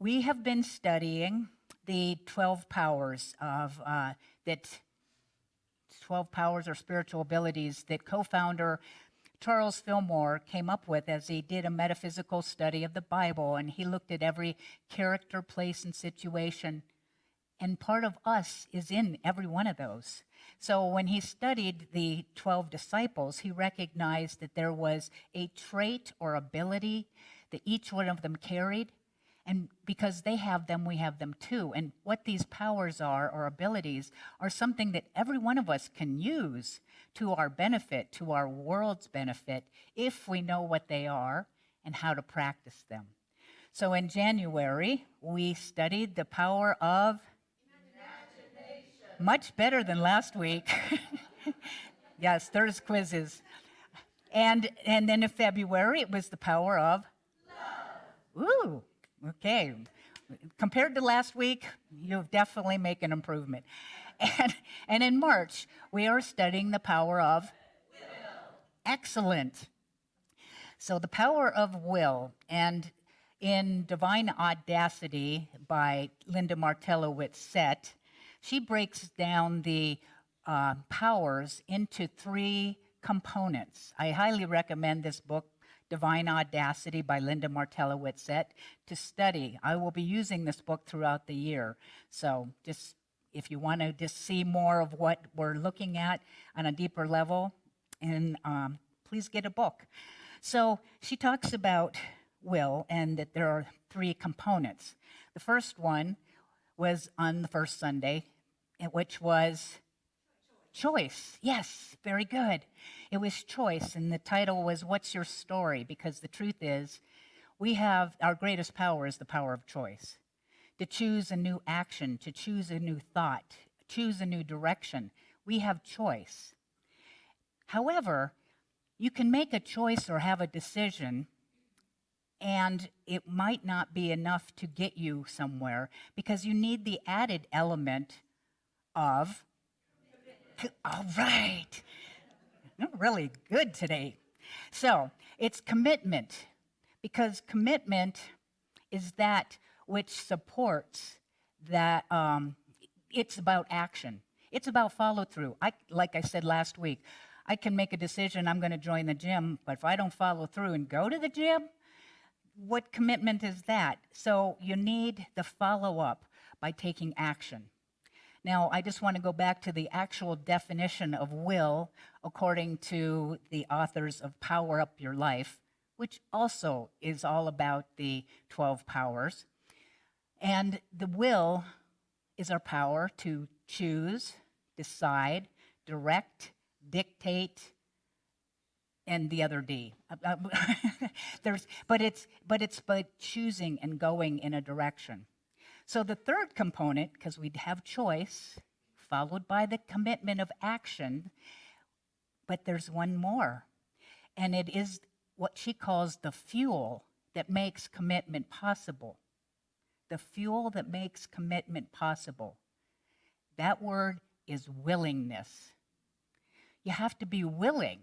We have been studying the 12 powers of that 12 powers or spiritual abilities that co-founder Charles Fillmore came up with as he did a metaphysical study of the Bible, and he looked at every character, place, and situation. And part of us is in every one of those. So when he studied the 12 disciples, he recognized that there was a trait or ability that each one of them carried. And because they have them, we have them too. And what these powers are, or abilities, are something that every one of us can use to our benefit, to our world's benefit, if we know what they are and how to practice them. So in January, we studied the power of imagination. Much better than last week. Yes, there's quizzes. And then in February, it was the power of love. Ooh. Okay, compared to last week, you've definitely made an improvement. And in March, we are studying the power of will. Excellent. So the power of will, and in Divine Audacity by Linda Martellowitz-Sett, she breaks down the powers into 3 components. I highly recommend this book, Divine Audacity by Linda Martellowitz-Sett, to study. I will be using this book throughout the year. So just if you want to just see more of what we're looking at on a deeper level, and please get a book. So she talks about will and that there are 3 components. The first one was on the first Sunday, which was choice. Yes, very good. It was choice, and the title was What's Your Story? Because the truth is, we have our greatest power is the power of choice. To choose a new action, to choose a new thought, choose a new direction. We have choice. However, you can make a choice or have a decision, and it might not be enough to get you somewhere because you need the added element of all right. I'm really good today. So it's commitment, because commitment is that which supports that. It's about action. It's about follow through. Like I said last week, I can make a decision, I'm going to join the gym, but if I don't follow through and go to the gym, what commitment is that? So you need the follow up by taking action. Now, I just want to go back to the actual definition of will according to the authors of Power Up Your Life, which also is all about the 12 powers. And the will is our power to choose, decide, direct, dictate, and the other D. But it's by choosing and going in a direction. So the third component, because we have choice, followed by the commitment of action, but there's one more. And it is what she calls the fuel that makes commitment possible. The fuel that makes commitment possible. That word is willingness. You have to be willing.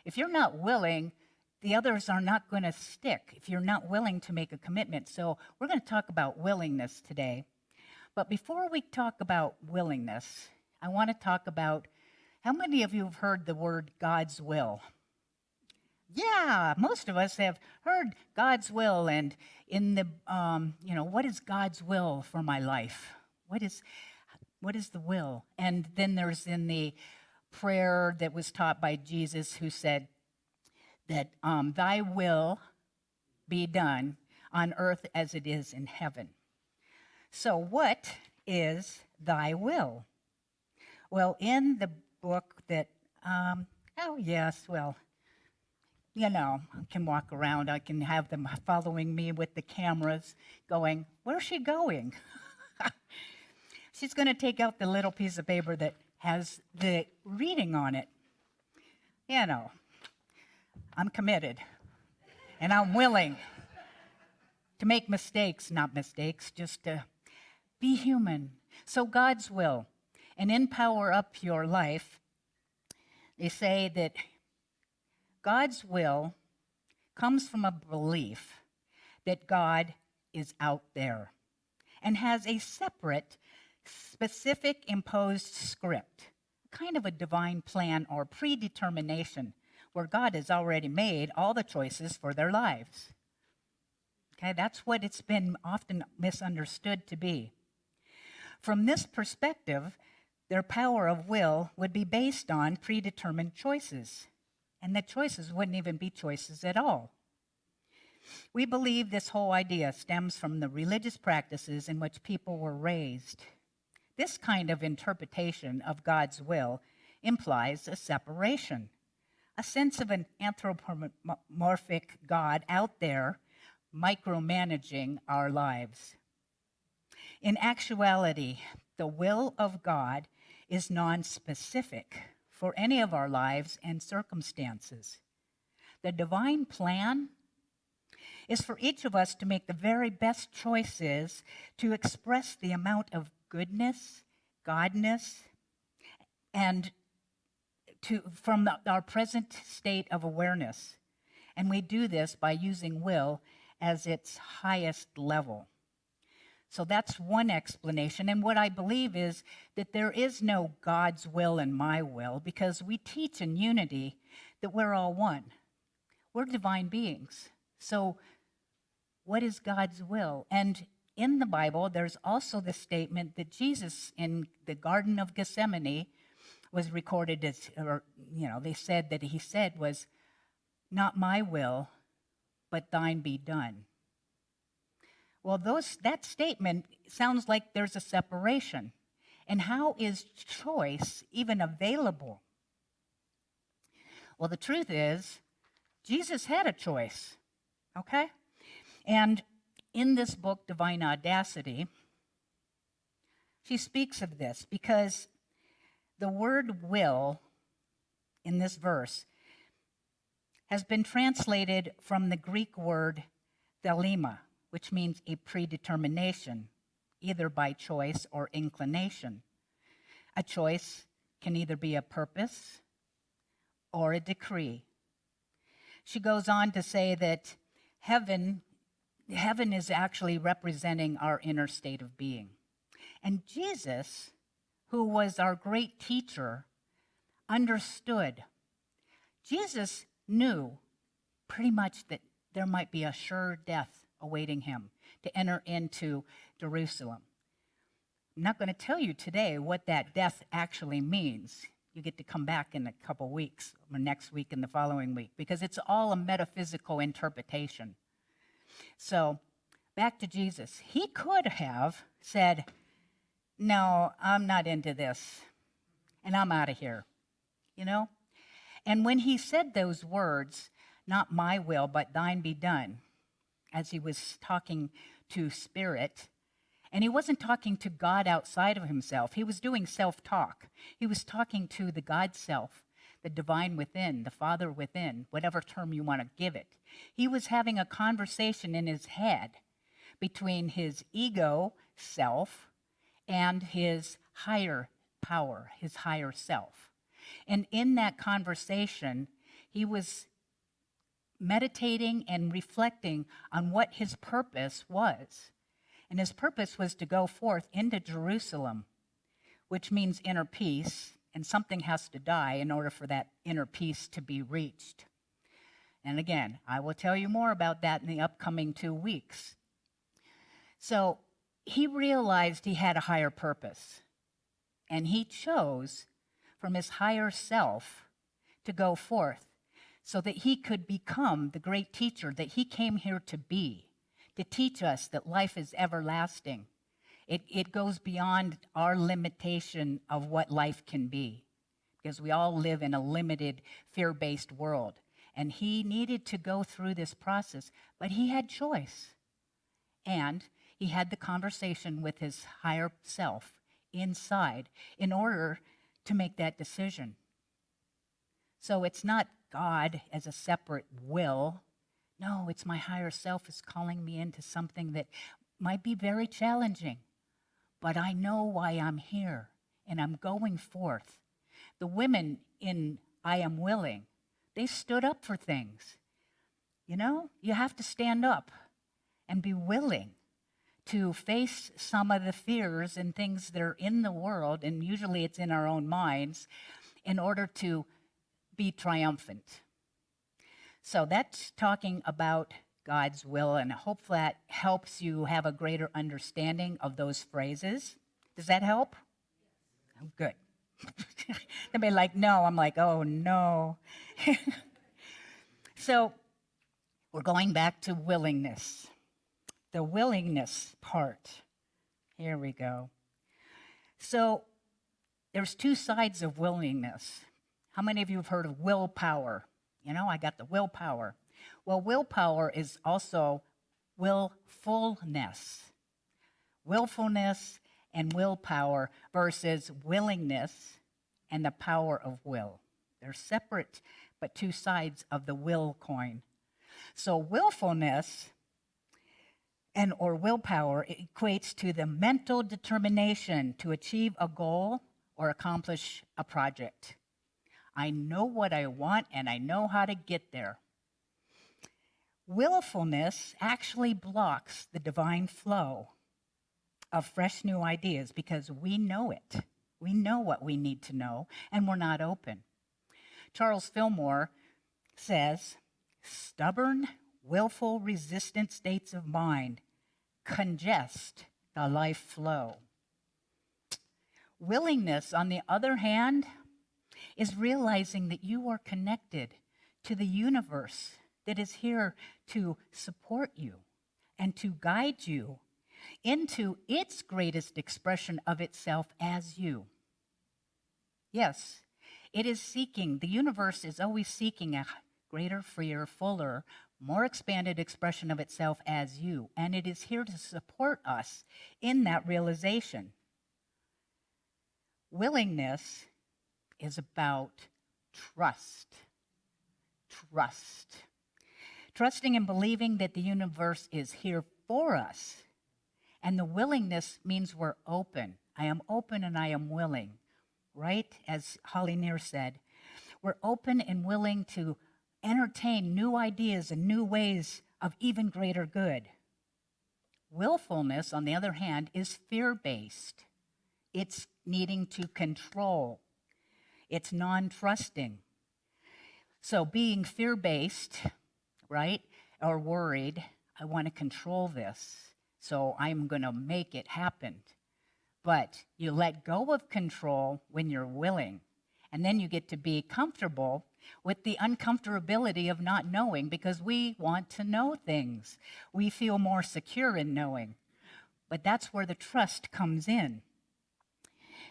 If you're not willing, the others are not going to stick if you're not willing to make a commitment. So we're going to talk about willingness today. But before we talk about willingness, I want to talk about how many of you have heard the word God's will? Yeah, most of us have heard God's will, and in the, what is God's will for my life? What is the will? And then there's in the prayer that was taught by Jesus, who said that thy will be done on earth as it is in heaven. So what is thy will? Well, in the book that, I can walk around. I can have them following me with the cameras going, where's she going? She's going to take out the little piece of paper that has the reading on it. I'm committed, and I'm willing to make mistakes, not mistakes, just to be human. So God's will. And in Power Up Your Life, they say that God's will comes from a belief that God is out there. and has a separate, specific imposed script, kind of a divine plan or predetermination where God has already made all the choices for their lives. Okay, that's what it's been often misunderstood to be. From this perspective, their power of will would be based on predetermined choices, and the choices wouldn't even be choices at all. We believe this whole idea stems from the religious practices in which people were raised. This kind of interpretation of God's will implies a separation, a sense of an anthropomorphic God out there micromanaging our lives. In actuality, the will of God is nonspecific for any of our lives and circumstances. The divine plan is for each of us to make the very best choices to express the amount of goodness, godness, and from our present state of awareness. And we do this by using will as its highest level. So that's one explanation. And what I believe is that there is no God's will and my will, because we teach in unity that we're all one. We're divine beings. So what is God's will? And in the Bible, there's also the statement that Jesus in the Garden of Gethsemane was recorded as, they said that he said was, "Not my will, but thine be done." Well, that statement sounds like there's a separation. And how is choice even available? Well, the truth is, Jesus had a choice, okay? And in this book, Divine Audacity, she speaks of this because the word will in this verse has been translated from the Greek word thelema, which means a predetermination, either by choice or inclination. A choice can either be a purpose or a decree. She goes on to say that heaven is actually representing our inner state of being. And Jesus, who was our great teacher, understood. Jesus knew pretty much that there might be a sure death awaiting him to enter into Jerusalem. I'm not going to tell you today what that death actually means. You get to come back in a couple weeks, or next week and the following week, because it's all a metaphysical interpretation. So, back to Jesus. He could have said, "No, I'm not into this, and I'm out of here," And when he said those words, "Not my will, but thine be done," as he was talking to Spirit, and he wasn't talking to God outside of himself. He was doing self-talk. He was talking to the God self, the divine within, the Father within, whatever term you want to give it. He was having a conversation in his head between his ego self and his higher power, his higher self. And in that conversation, he was meditating and reflecting on what his purpose was. And his purpose was to go forth into Jerusalem, which means inner peace, and something has to die in order for that inner peace to be reached. And again, I will tell you more about that in the upcoming 2 weeks. So he realized he had a higher purpose, and he chose from his higher self to go forth so that he could become the great teacher that he came here to be, to teach us that life is everlasting. It goes beyond our limitation of what life can be, because we all live in a limited, fear-based world. And he needed to go through this process, but he had choice. And he had the conversation with his higher self inside in order to make that decision. So it's not God as a separate will. No, it's my higher self is calling me into something that might be very challenging, but I know why I'm here, and I'm going forth. The women in I Am Willing, they stood up for things. You have to stand up and be willing to face some of the fears and things that are in the world, and usually it's in our own minds, in order to be triumphant. So that's talking about God's will, and I hope that helps you have a greater understanding of those phrases. Does that help? Oh, good. They'll be like, no. I'm like, oh, no. So we're going back to willingness. The willingness part. Here we go. So there's two sides of willingness. How many of you have heard of willpower? You know, I got the willpower. Well, willpower is also willfulness. Willfulness and willpower versus willingness and the power of will. They're separate, but two sides of the will coin. So willfulness or willpower equates to the mental determination to achieve a goal or accomplish a project. I know what I want and I know how to get there. Willfulness actually blocks the divine flow of fresh new ideas because we know it. We know what we need to know, and we're not open. Charles Fillmore says, stubborn, willful, resistant states of mind congest the life flow. Willingness, on the other hand, is realizing that you are connected to the universe that is here to support you and to guide you into its greatest expression of itself as you. Yes, it is seeking, the universe is always seeking a greater, freer, fuller, more expanded expression of itself as you, and it is here to support us in that realization. Willingness is about trust. Trust. Trusting and believing that the universe is here for us. And the willingness means we're open. I am open and I am willing, right? As Holly Near said, we're open and willing to entertain new ideas and new ways of even greater good. Willfulness, on the other hand, is fear-based. It's needing to control. It's non-trusting. So being fear-based, right, or worried, I want to control this, so I'm going to make it happen. But you let go of control when you're willing, and then you get to be comfortable with the uncomfortability of not knowing because we want to know things. We feel more secure in knowing. But that's where the trust comes in.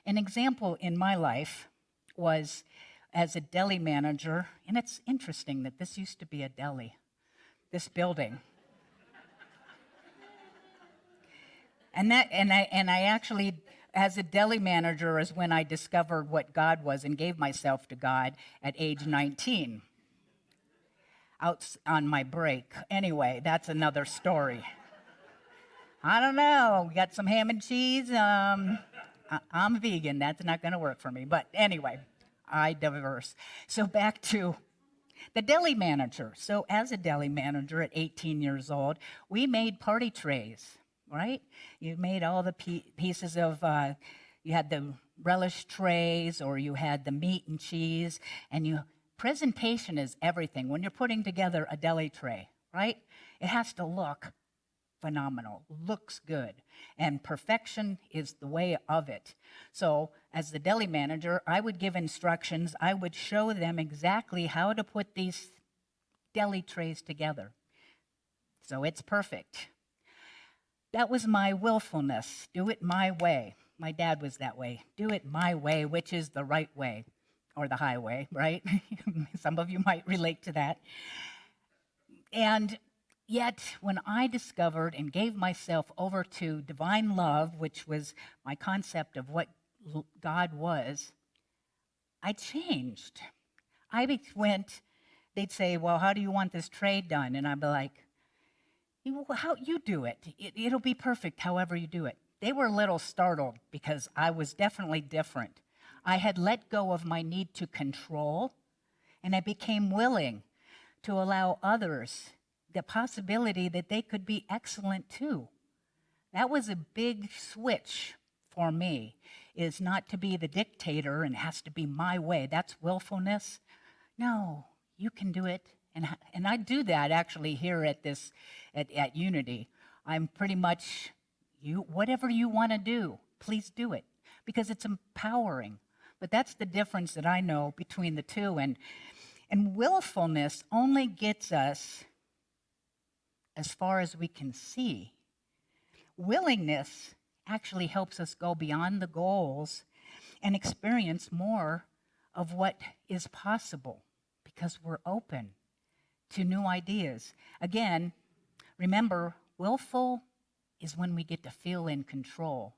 An example in my life was as a deli manager, and it's interesting that this used to be a deli, this building. And I actually, as a deli manager, is when I discovered what God was and gave myself to God at age 19, out on my break. Anyway, that's another story. I don't know. We got some ham and cheese. I'm vegan. That's not going to work for me. But anyway, I diverse. So back to the deli manager. So as a deli manager at 18 years old, we made party trays, right? You made all the pieces of, you had the relish trays or you had the meat and cheese, and presentation is everything. When you're putting together a deli tray, right? It has to look phenomenal, looks good, and perfection is the way of it. So as the deli manager, I would give instructions. I would show them exactly how to put these deli trays together. So it's perfect. That was my willfulness. Do it my way. My dad was that way. Do it my way, which is the right way, or the highway, right? Some of you might relate to that. And yet, when I discovered and gave myself over to divine love, which was my concept of what God was, I changed. They'd say, well, how do you want this tray done? And I'd be like, how you do it. It'll be perfect however you do it. They were a little startled because I was definitely different. I had let go of my need to control, and I became willing to allow others the possibility that they could be excellent too. That was a big switch for me, is not to be the dictator and has to be my way. That's willfulness. No, you can do it. And I do that actually here at Unity. I'm pretty much whatever you want to do, please do it because it's empowering. But that's the difference that I know between the two. And willfulness only gets us as far as we can see. Willingness actually helps us go beyond the goals and experience more of what is possible because we're open to new ideas. Again, remember, willful is when we get to feel in control.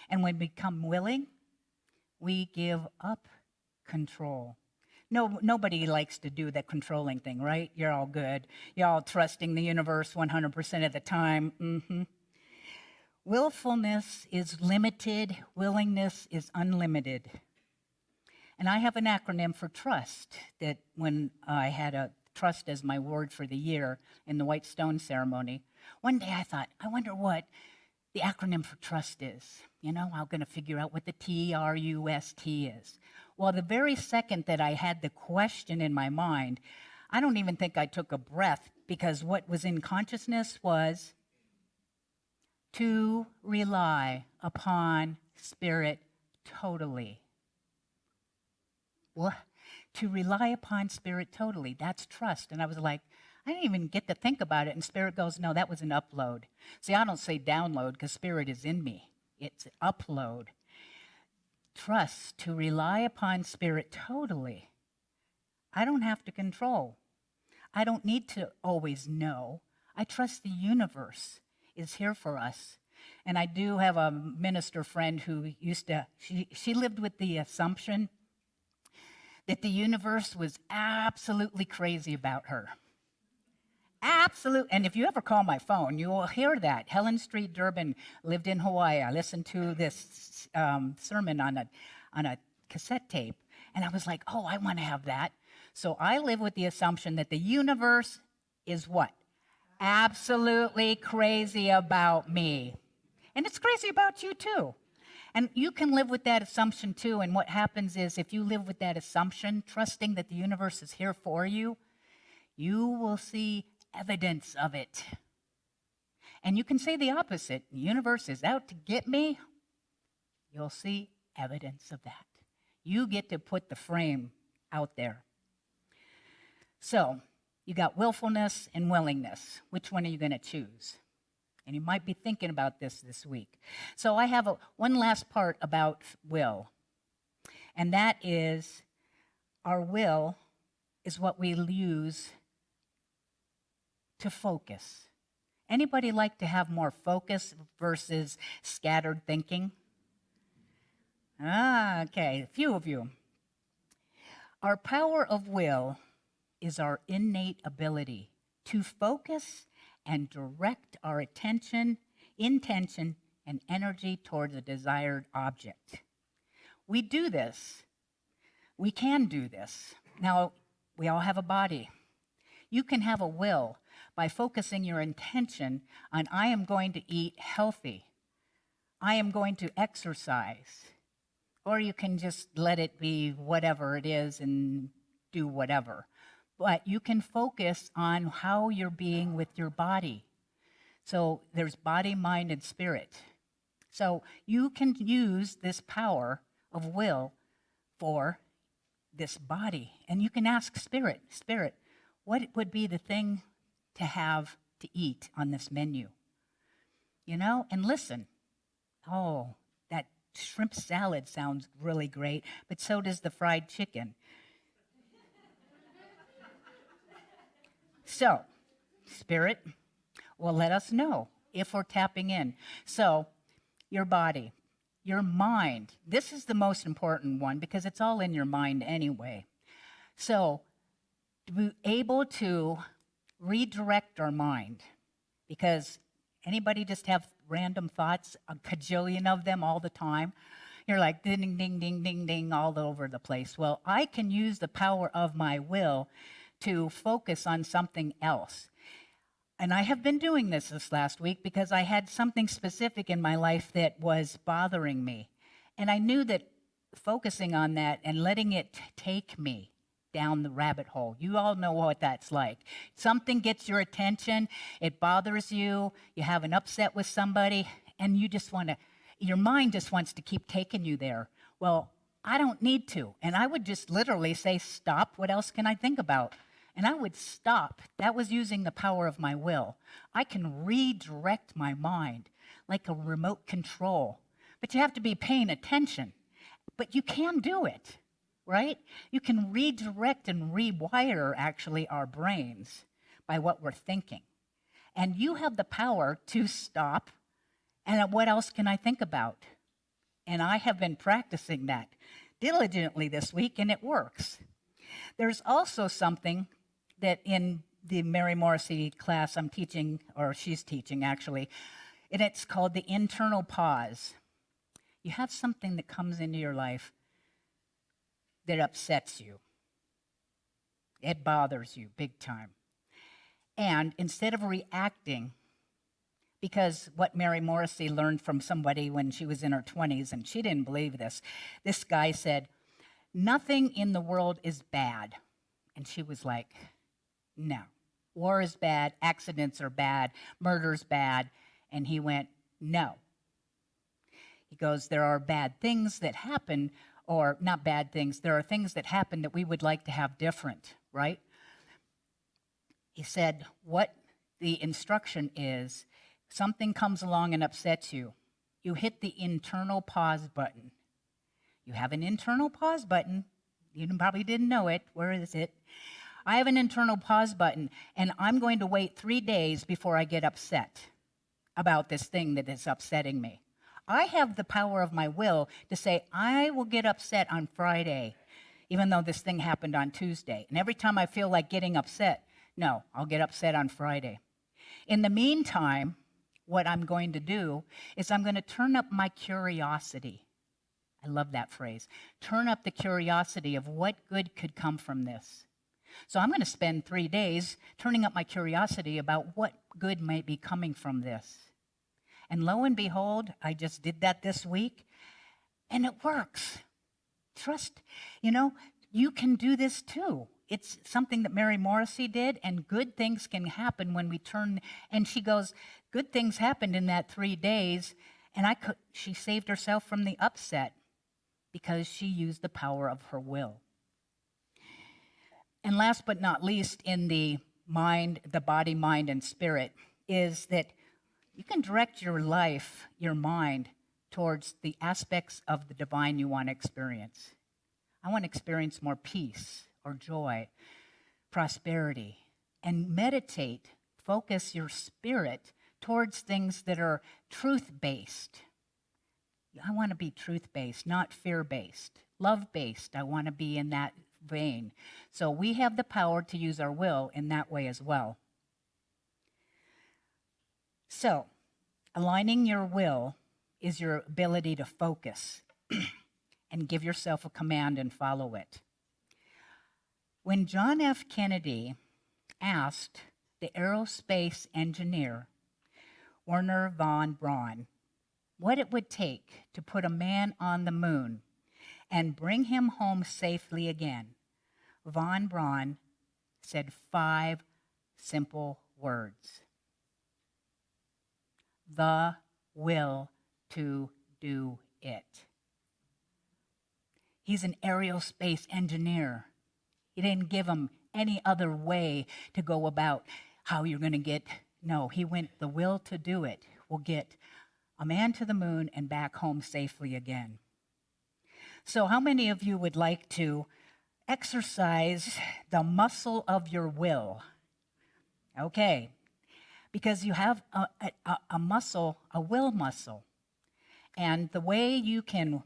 And when we become willing, we give up control. No, nobody likes to do that controlling thing, right? You're all good. You're all trusting the universe 100% of the time. Willfulness is limited. Willingness is unlimited. And I have an acronym for trust that when I had a trust as my word for the year in the White Stone ceremony, one day I thought, I wonder what the acronym for trust is. I'm going to figure out what the TRUST is. Well, the very second that I had the question in my mind, I don't even think I took a breath because what was in consciousness was to rely upon Spirit totally. What? To rely upon Spirit totally. That's trust. And I was like, I didn't even get to think about it. And Spirit goes, no, that was an upload. See, I don't say download because Spirit is in me. It's upload. Trust, to rely upon Spirit totally. I don't have to control. I don't need to always know. I trust the universe is here for us. And I do have a minister friend who she lived with the assumption that the universe was absolutely crazy about her. Absolute. And if you ever call my phone, you will hear that. Helen Street Durbin lived in Hawaii. I listened to this sermon on a cassette tape, and I was like, oh, I want to have that. So I live with the assumption that the universe is what? Absolutely crazy about me. And it's crazy about you too. And you can live with that assumption too. And what happens is if you live with that assumption, trusting that the universe is here for you, you will see evidence of it. And you can say the opposite. The universe is out to get me. You'll see evidence of that. You get to put the frame out there. So, you got willfulness and willingness. Which one are you going to choose? And you might be thinking about this week. So I have one last part about will. And that is our will is what we use to focus. Anybody like to have more focus versus scattered thinking? Okay, a few of you. Our power of will is our innate ability to focus and direct our attention, intention, and energy towards a desired object. We do this. We can do this. Now, we all have a body. You can have a will by focusing your intention on, I am going to eat healthy. I am going to exercise. Or you can just let it be whatever it is and do whatever. But you can focus on how you're being with your body. So there's body, mind, and spirit. So you can use this power of will for this body. And you can ask Spirit, what would be the thing to have to eat on this menu? And listen. Oh, that shrimp salad sounds really great, but so does the fried chicken. So, Spirit will let us know if we're tapping in. So, your body, your mind, this is the most important one because it's all in your mind anyway. So, to be able to redirect our mind, because anybody just have random thoughts, a cajillion of them all the time? You're like ding, ding, ding, ding, ding all over the place. Well, I can use the power of my will to focus on something else. And I have been doing this last week because I had something specific in my life that was bothering me. And I knew that focusing on that and letting it take me down the rabbit hole. You all know what that's like. Something gets your attention, it bothers you, you have an upset with somebody, and you just want to, your mind just wants to keep taking you there. Well, I don't need to. And I would just literally say, stop. What else can I think about? And I would stop. That was using the power of my will. I can redirect my mind like a remote control. But you have to be paying attention. But you can do it, right? You can redirect and rewire, actually, our brains by what we're thinking. And you have the power to stop. And what else can I think about? And I have been practicing that diligently this week, and it works. There's also something that in the Mary Morrissey class I'm teaching, or she's teaching actually, and it's called the internal pause. You have something that comes into your life that upsets you. It bothers you big time. And instead of reacting, because what Mary Morrissey learned from somebody when she was in her 20s, and she didn't believe this guy said, "Nothing in the world is bad." And she was like, "No. War is bad, accidents are bad, murder's bad." And he went, "No." He goes, "There are bad things that happen, or not bad things, there are things that happen that we would like to have different, right?" He said, what the instruction is, something comes along and upsets you. You hit the internal pause button. You have an internal pause button. You probably didn't know it. Where is it? I have an internal pause button, and I'm going to wait 3 days before I get upset about this thing that is upsetting me. I have the power of my will to say, I will get upset on Friday, even though this thing happened on Tuesday. And every time I feel like getting upset, no, I'll get upset on Friday. In the meantime, what I'm going to do is I'm going to turn up my curiosity. I love that phrase. Turn up the curiosity of what good could come from this. So I'm going to spend 3 days turning up my curiosity about what good might be coming from this. And lo and behold, I just did that this week, and it works. Trust, you can do this too. It's something that Mary Morrissey did, and good things can happen when we turn. And she goes, good things happened in that 3 days, and she saved herself from the upset because she used the power of her will. And last but not least, in the mind, the body, mind, and spirit, is that you can direct your life, your mind, towards the aspects of the divine you want to experience. I want to experience more peace or joy, prosperity, and meditate, focus your spirit towards things that are truth-based. I want to be truth-based, not fear-based. Love-based, I want to be in that vein. So we have the power to use our will in that way as well. So, aligning your will is your ability to focus and give yourself a command and follow it. When John F. Kennedy asked the aerospace engineer, Wernher von Braun, what it would take to put a man on the moon and bring him home safely again, von Braun said 5 simple words. The will to do it. He's an aerospace engineer. He didn't give him any other way to go about how you're going to get. No, he went, the will to do it will get a man to the moon and back home safely again. So how many of you would like to exercise the muscle of your will? Okay, because you have a muscle, a will muscle. And the way you can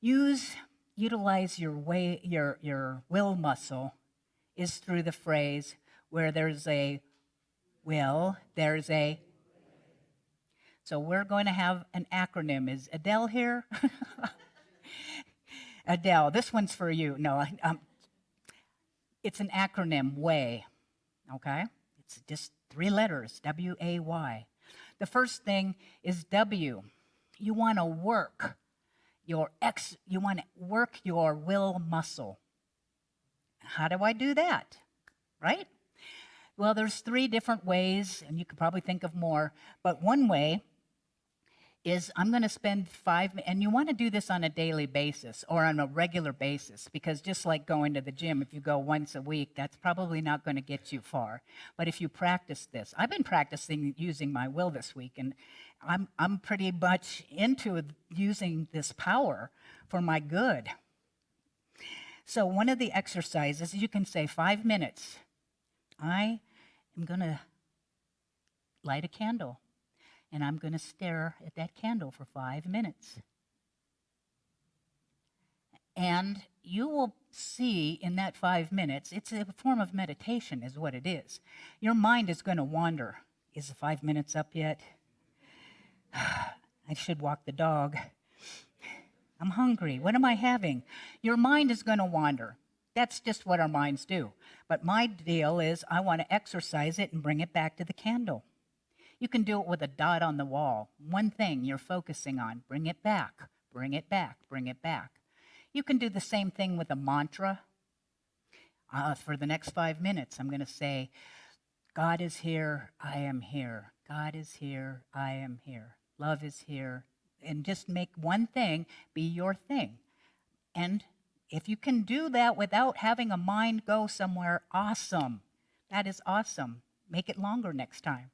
utilize your will muscle is through the phrase, where there's a will, there's a. So we're going to have an acronym. Is Adele here? Adele, this one's for you. No, it's an acronym, WAY, okay? It's just 3 letters, W-A-Y. The first thing is W. You want to work your will muscle. How do I do that? Right? Well, there's 3 different ways, and you could probably think of more, but one way is I'm going to spend 5 minutes, and you want to do this on a daily basis or on a regular basis, because just like going to the gym, if you go once a week, that's probably not going to get you far. But if you practice this, I've been practicing using my will this week, and I'm pretty much into using this power for my good. So one of the exercises, you can say 5 minutes. I am going to light a candle, and I'm going to stare at that candle for 5 minutes. And you will see in that 5 minutes, it's a form of meditation is what it is. Your mind is going to wander. Is the 5 minutes up yet? I should walk the dog. I'm hungry. What am I having? Your mind is going to wander. That's just what our minds do. But my deal is I want to exercise it and bring it back to the candle. You can do it with a dot on the wall. One thing you're focusing on. Bring it back, bring it back, bring it back. You can do the same thing with a mantra. For the next 5 minutes, I'm going to say, God is here, I am here. God is here, I am here. Love is here. And just make one thing be your thing. And if you can do that without having a mind go somewhere, awesome. That is awesome. Make it longer next time.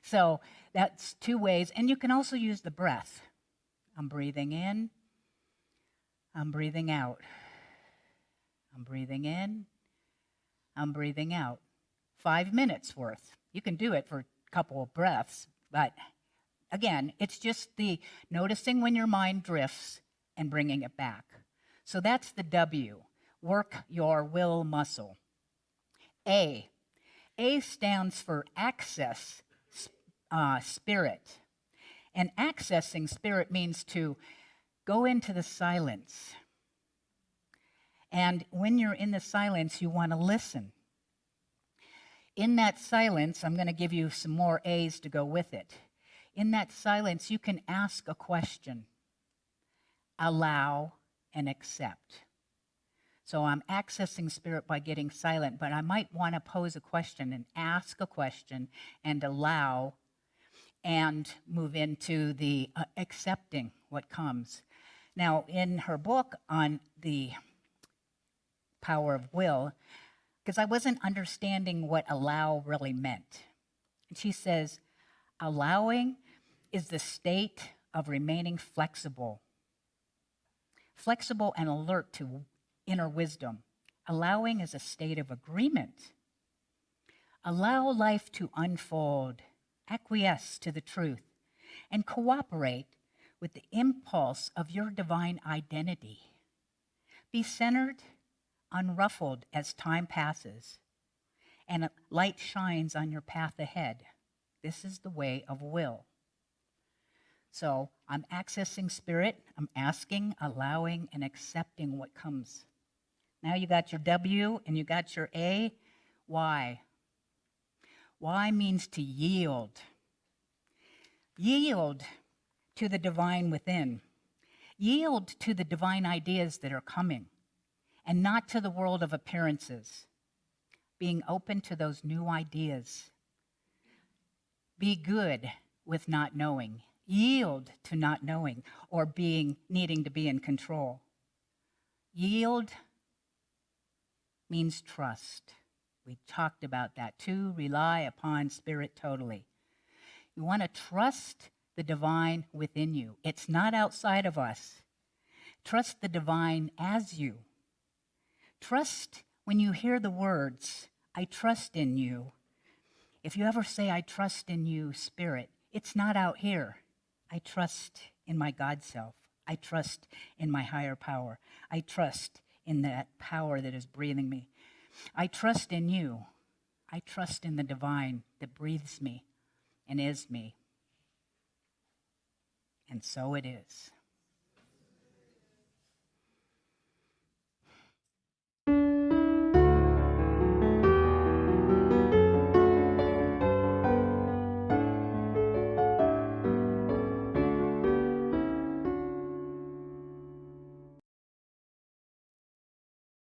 So that's 2 ways. And you can also use the breath. I'm breathing in. I'm breathing out. I'm breathing in. I'm breathing out. 5 minutes worth. You can do it for a couple of breaths, but again, it's just the noticing when your mind drifts and bringing it back. So that's the W. Work your will muscle. A. A stands for access spirit. And accessing spirit means to go into the silence. And when you're in the silence, you want to listen. In that silence, I'm going to give you some more A's to go with it. In that silence, you can ask a question, allow, and accept. So I'm accessing spirit by getting silent, but I might want to pose a question and ask a question and allow and move into the accepting what comes. Now, in her book on the power of will, because I wasn't understanding what allow really meant. And she says, allowing is the state of remaining flexible and alert to inner wisdom. Allowing is a state of agreement. Allow life to unfold, acquiesce to the truth, and cooperate with the impulse of your divine identity. Be centered, unruffled as time passes, and light shines on your path ahead. This is the way of will. So I'm accessing spirit, I'm asking, allowing, and accepting what comes. Now you got your W and you got your A. Y. Y means to yield. Yield to the divine within. Yield to the divine ideas that are coming, and not to the world of appearances. Being open to those new ideas. Be good with not knowing. Yield to not knowing or needing to be in control. Yield means trust. We talked about that. To rely upon spirit totally. You want to trust the divine within you. It's not outside of us. Trust the divine as you. Trust when you hear the words, I trust in you. If you ever say, I trust in you, spirit, it's not out here. I trust in my God self. I trust in my higher power. I trust in that power that is breathing me. I trust in you. I trust in the divine that breathes me and is me. And so it is.